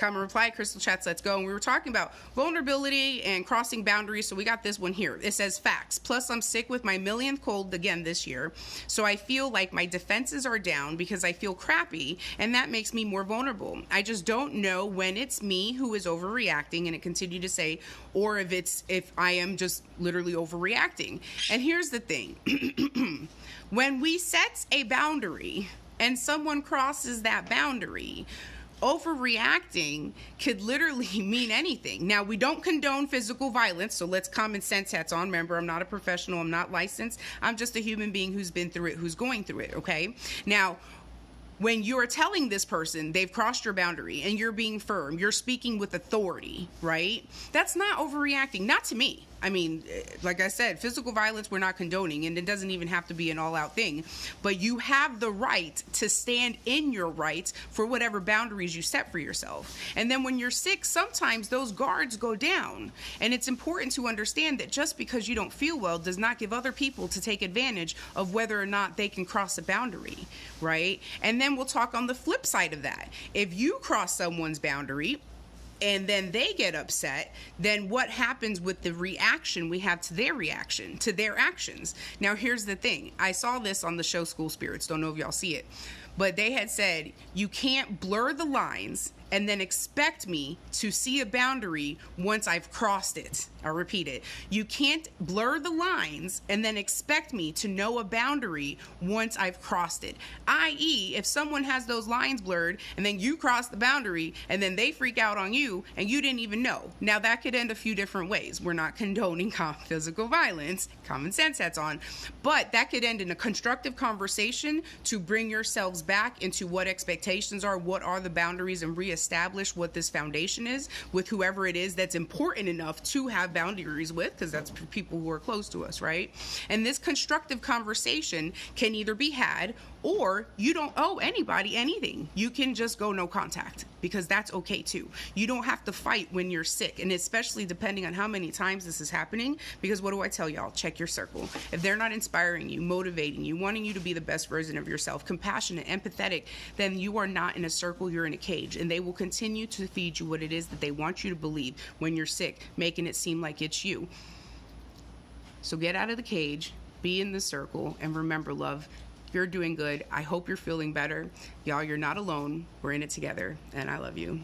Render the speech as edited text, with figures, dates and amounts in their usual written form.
Common reply, Crystal Chats, let's go. And we were talking about vulnerability and crossing boundaries. So we got this one here. It says facts. Plus, I'm sick with my millionth cold again this year. So I feel like my defenses are down because I feel crappy, and that makes me more vulnerable. I just don't know when it's me who is overreacting, and it continued to say, or if I am just literally overreacting. And here's the thing. When we set a boundary and someone crosses that boundary, overreacting could literally mean anything. Now, we don't condone physical violence, so let's common sense hats on. Remember, I'm not a professional, I'm not licensed. I'm just a human being who's been through it, who's going through it, okay? Now, when you're telling this person they've crossed your boundary and you're being firm, you're speaking with authority, right? That's not overreacting, not to me. I mean, like I said, physical violence we're not condoning, and it doesn't even have to be an all-out thing. But you have the right to stand in your rights for whatever boundaries you set for yourself. And then when you're sick, sometimes those guards go down. And it's important to understand that just because you don't feel well does not give other people to take advantage of whether or not they can cross a boundary, right? And then we'll talk on the flip side of that. If you cross someone's boundary, and then they get upset, then what happens with the reaction we have to their reaction, to their actions? Now, here's the thing. I saw this on the show School Spirits. Don't know if y'all see it. But they had said, you can't blur the lines and then expect me to see a boundary once I've crossed it. I'll repeat it. You can't blur the lines and then expect me to know a boundary once I've crossed it. I.e., if someone has those lines blurred and then you cross the boundary and then they freak out on you and you didn't even know. Now, that could end a few different ways. We're not condoning physical violence. Common sense hats on. But that could end in a constructive conversation to bring yourselves back into what expectations are, what are the boundaries, and reestablish what this foundation is with whoever it is that's important enough to have boundaries with, because that's people who are close to us, right? And this constructive conversation can either be had, or you don't owe anybody anything. You can just go no contact, because that's okay too. You don't have to fight when you're sick, and especially depending on how many times this is happening, because what do I tell y'all? Check your circle. If they're not inspiring you, motivating you, wanting you to be the best version of yourself, compassionate, empathetic, then you are not in a circle, you're in a cage, and they will continue to feed you what it is that they want you to believe when you're sick, making it seem like it's you. So get out of the cage, be in the circle, and remember, love, you're doing good. I hope you're feeling better. Y'all, you're not alone. We're in it together, and I love you.